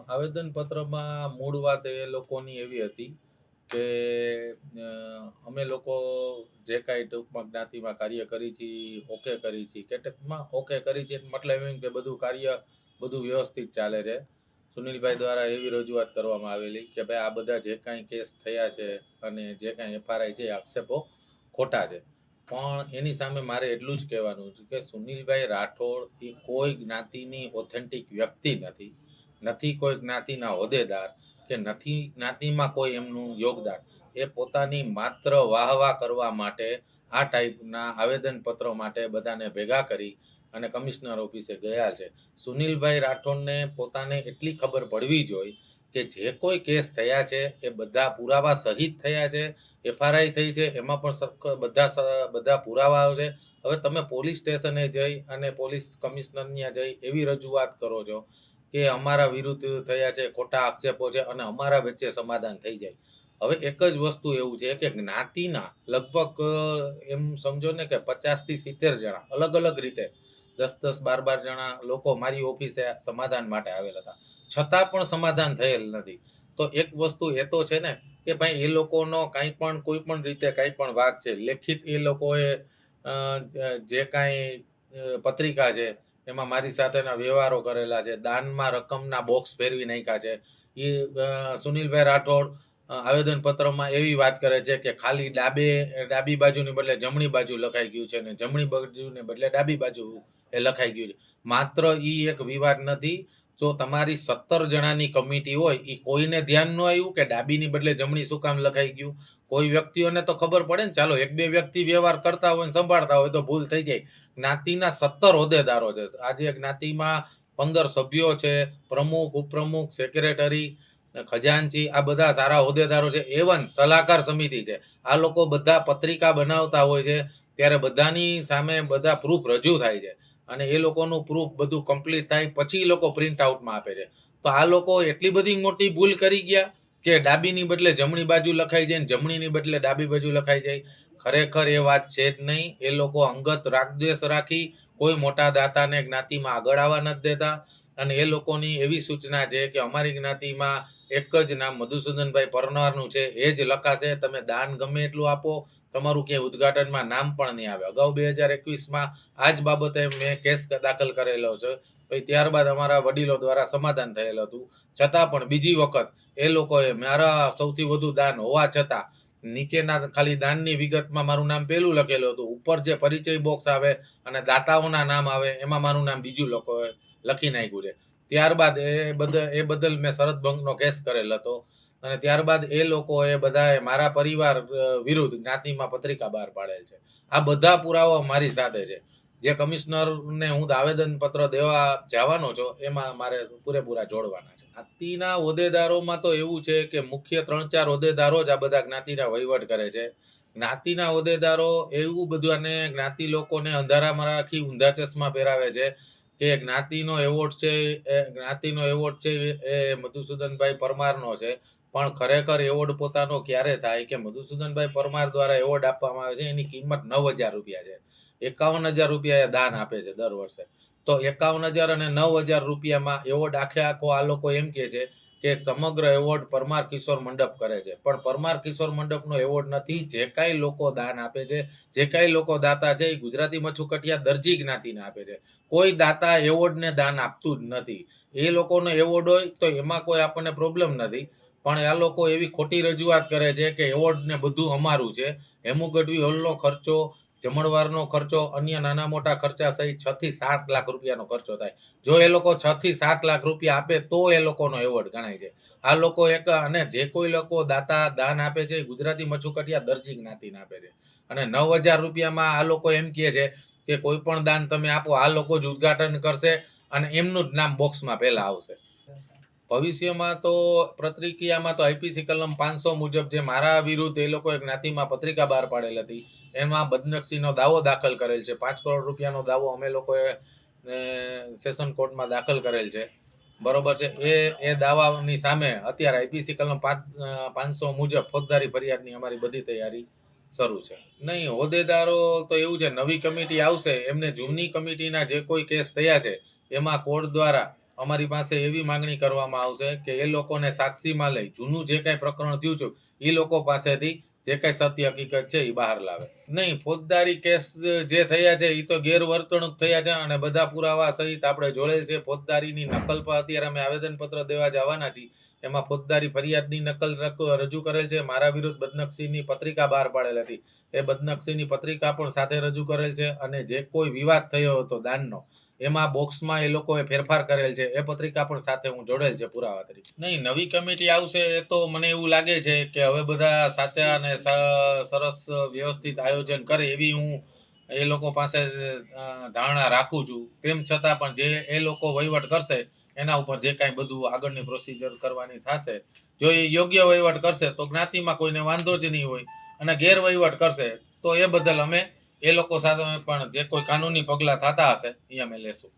આવેદનપત્રમાં મૂળ વાત એ લોકોની એવી હતી કે અમે લોકો જે કાંઈ ટૂંકમાં જ્ઞાતિમાં કાર્ય કરી છીએ, ઓકે કરી છીએ કે ટૂંકમાં ઓકે કરી છીએ મતલબ એમ કે બધું કાર્ય બધું વ્યવસ્થિત ચાલે છે. સુનિલભાઈ દ્વારા એવી રજૂઆત કરવામાં આવેલી કે ભાઈ આ બધા જે કાંઈ કેસ થયા છે અને જે કાંઈ એફઆરઆઈ છે એ આક્ષેપો ખોટા છે. પણ એની સામે મારે એટલું જ કહેવાનું છે કે સુનિલભાઈ રાઠોડ એ કોઈ જ્ઞાતિની ઓથેન્ટિક વ્યક્તિ નથી, નથી કોઈ જ્ઞાતિના હોદ્દેદાર કે નથી જ્ઞાતિમાં કોઈ એમનું યોગદાન. એ પોતાની માત્ર વાહવા કરવા માટે આ ટાઈપના આવેદનપત્રો માટે બધાને ભેગા કરી અને કમિશનર ઓફિસે ગયા છે. સુનિલભાઈ રાઠોડને પોતાને એટલી ખબર પડવી જોઈએ કે જે કોઈ કેસ થયા છે એ બધા પુરાવા સહિત થયા છે, એફઆરઆઈ થઈ છે, એમાં પણ બધા પુરાવાઓ છે. હવે તમે પોલીસ સ્ટેશને જઈ અને પોલીસ કમિશનર ત્યાં જઈ એવી રજૂઆત કરો છો કે અમારા વિરુદ્ધ થયા છે, ખોટા આક્ષેપો છે અને અમારા વચ્ચે સમાધાન થઈ જાય. હવે એક જ વસ્તુ એવું છે કે જ્ઞાતિના લગભગ એમ સમજો ને કે 50થી 70 જણા અલગ અલગ રીતે 10-10, 12-12 જણા લોકો મારી ઓફિસે સમાધાન માટે આવેલા હતા, છતાં પણ સમાધાન થયેલ નથી. તો એક વસ્તુ એ તો છે ને કે ભાઈ એ લોકોનો કાંઈ પણ કોઈ પણ રીતે કાંઈ પણ વાક છે, લેખિત એ લોકોએ જે કાંઈ પત્રિકા છે એમાં મારી સાથેના વ્યવહારો કરેલા છે, દાનમાં રકમના બોક્સ ફેરવી નાખ્યા છે. એ સુનિલભાઈ રાઠોડ આવેદનપત્રમાં એવી વાત કરે છે કે ખાલી ડાબી બાજુની બદલે જમણી બાજુ લખાઈ ગયું છે ને જમણી બાજુને બદલે ડાબી બાજુ એ લખાઈ ગયું છે. માત્ર એ એક વિવાદ નથી. જો તમારી 17 જણાની કમિટી હોય એ કોઈને ધ્યાન ન આવ્યું કે ડાબીની બદલે જમણી શું કામ લખાઈ ગયું? કોઈ વ્યક્તિઓને તો ખબર પડે ને, ચાલો એક બે વ્યક્તિ વ્યવહાર કરતા હોય સંભાળતા હોય તો ભૂલ થઈ જાય. જ્ઞાતિના 17 હોદ્દેદારો છે. આજે જ્ઞાતિમાં 15 સભ્યો છે, પ્રમુખ, ઉપપ્રમુખ, સેક્રેટરી, ખજાનચી, આ બધા સારા હોદ્દેદારો છે. એવન સલાહકાર સમિતિ છે. આ લોકો બધા પત્રિકા બનાવતા હોય છે ત્યારે બધાની સામે બધા પ્રૂફ રજૂ થાય છે અને એ લોકોનું પ્રૂફ બધું કમ્પ્લીટ થાય પછી એ લોકો પ્રિન્ટ આઉટમાં આપે છે. તો આ લોકો એટલી બધી મોટી ભૂલ કરી ગયા કે ડાબીની બદલે જમણી બાજુ લખાઈ જાય ને જમણીની બદલે ડાબી બાજુ લખાઈ જાય. ખરેખર એ વાત છે જ નહીં. એ લોકો અંગત રાગદ્વેષ રાખી કોઈ મોટા દાતાને જ્ઞાતિમાં આગળ આવવા નથી દેતા અને એ લોકોની એવી સૂચના છે કે અમારી જ્ઞાતિમાં એક જ નામ મધુસૂદનભાઈ પરમારનું છે, એ જ લખાશે. તમે દાન ગમે એટલું આપો, તમારું ક્યાંય ઉદ્ઘાટનમાં નામ પણ નહીં આવે. અગાઉ 2021માં આ જ બાબતે મેં કેસ દાખલ કરેલો છે. પછી ત્યારબાદ અમારા વડીલો દ્વારા સમાધાન થયેલું હતું. છતાં પણ બીજી વખત એ લોકોએ મારા સૌથી વધુ દાન હોવા છતાં નીચેના ખાલી દાનની વિગતમાં મારું નામ પહેલું લખેલું હતું, ઉપર જે પરિચય બોક્સ આવે અને દાતાઓના નામ આવે એમાં મારું નામ બીજું લોકોએ લખી નાખ્યું છે. ત્યારબાદ એ બદલ મેં શરત ભંગનો કેસ કરેલ હતો અને ત્યારબાદ એ લોકોએ બધાએ મારા પરિવાર વિરુદ્ધ જ્ઞાતિમાં પત્રિકા બહાર પાડેલ છે. આ બધા પુરાવા મારી સાથે છે. જે કમિશનરને હું આવેદનપત્ર દેવા જવાનો છું એમાં મારે પૂરેપૂરા જોડવાના છે. જ્ઞાતિના હોદ્દેદારોમાં તો એવું છે કે મુખ્ય 3-4 હોદ્દેદારો જ આ બધા જ્ઞાતિના વહીવટ કરે છે. જ્ઞાતિના હોદ્દેદારો એવું બધાને જ્ઞાતિ લોકોને અંધારામાં રાખી ઊંધા ચશ્મા પહેરાવે છે કે જ્ઞાતિનો એવોર્ડ છે એ મધુસૂદનભાઈ પરમારનો છે. પણ ખરેખર એવોર્ડ પોતાનો ક્યારે થાય કે મધુસૂદનભાઈ પરમાર દ્વારા એવોર્ડ આપવામાં આવે છે, એની કિંમત 9,000 રૂપિયા છે. 51,000 રૂપિયા એ દાન આપે છે દર વર્ષે. તો 51,000 અને 9,000 રૂપિયામાં એવોર્ડ આખો આ લોકો એમ કે છે કે સમગ્ર એવોર્ડ પરમાર કિશોર મંડપ કરે છે. પણ પરમાર કિશોર મંડપનો એવોર્ડ નથી. જે કાંઈ લોકો દાન આપે છે, જે કાંઈ લોકો દાતા છે, એ ગુજરાતી મચ્છુકટિયા દરજી જ્ઞાતિને આપે છે. કોઈ દાતા એવોર્ડને દાન આપતું જ નથી. એ લોકોનો એવોર્ડ હોય તો એમાં કોઈ આપણને પ્રોબ્લેમ નથી. પણ આ લોકો એવી ખોટી રજૂઆત કરે છે કે એવોર્ડ ને બધું અમારું છે. હેમુ ગઢવી હોલનો ખર્ચો, જમણવારનો ખર્ચો, અન્ય નાના મોટા ખર્ચા સહિત 6 થી 7 લાખ રૂપિયાનો ખર્ચો થાય. જો એ લોકો 6 થી 7 લાખ રૂપિયા આપે તો એ લોકોનો એવોર્ડ ગણાય છે. આ લોકો અને જે કોઈ લોકો દાન આપે છે ગુજરાતી મચ્છુકટિયા દરજી જ્ઞાતિને આપે છે. અને 9,000 રૂપિયામાં આ લોકો એમ કહે છે કે કોઈ પણ દાન તમે આપો આ લોકો જ ઉદ્ઘાટન કરશે અને એમનું જ નામ બોક્સમાં પહેલા આવશે. ભવિષ્યમાં તો પત્રિકામાં તો આઈપીસી કલમ 500 મુજબ જે મારા વિરુદ્ધ એ લોકોએ જ્ઞાતિમાં પત્રિકા બહાર પાડેલ હતી એમાં બદનક્ષીનો દાવો દાખલ કરેલ છે. 5 કરોડ રૂપિયાનો દાવો અમે લોકોએ સેશન કોર્ટમાં દાખલ કરેલ છે. બરોબર છે. એ દાવાની સામે અત્યારે આઈપીસી કલમ 500 મુજબ ફોજદારી ફરિયાદની અમારી બધી તૈયારી શરૂ છે. નહીં, હોદ્દેદારો તો એવું છે, નવી કમિટી આવશે એમને જૂની કમિટીના જે કોઈ કેસ થયા છે એમાં કોર્ટ દ્વારા અમારી પાસે એવી માંગણી કરવામાં આવશે કે એ લોકોને સાક્ષીમાં લઈ જૂનું જે કાંઈ પ્રકરણ થયું છે એ લોકો પાસેથી જે કાંઈ સત્ય હકીકત છે એ બહાર લાવે. નહીં, ફોજદારી કેસ જે થયા છે એ તો ગેરવર્તણૂક થયા છે અને બધા પુરાવા સહિત આપણે જોડે છે. ફોજદારીની નકલ પર અત્યારે અમે આવેદનપત્ર દેવા જવાના છીએ. એમાં ફોજદારી ફરિયાદની નકલ રજૂ કરેલ છે. મારા વિરુદ્ધ બદનક્ષીની પત્રિકા બહાર પાડેલ હતી. એ બદનક્ષીની પત્રિકા પણ સાથે રજૂ કરેલ છે અને જે કોઈ વિવાદ થયો હતો દાનનો એમાં બોક્સમાં એ લોકોએ ફેરફાર કરેલ છે એ પત્રિકા પણ સાથે હું જોડેલ છે પુરાવા તરીકે. નહીં, નવી કમિટી આવશે એ તો મને એવું લાગે છે કે હવે બધા સાચા અને સરસ વ્યવસ્થિત આયોજન કરે એવી હું એ લોકો પાસે ધારણા રાખું છું. તેમ છતાં પણ જે એ લોકો વહીવટ કરશે એના ઉપર જે કાંઈ બધું આગળની પ્રોસિજર કરવાની થશે, જો એ યોગ્ય વહીવટ કરશે તો જ્ઞાતિમાં કોઈને વાંધો જ નહીં હોય અને ગેરવહીવટ કરશે તો એ બદલ અમે એ લોકો સાથે પણ જે કોઈ કાનૂની પગલાં થતા હશે એ અમે લેશું.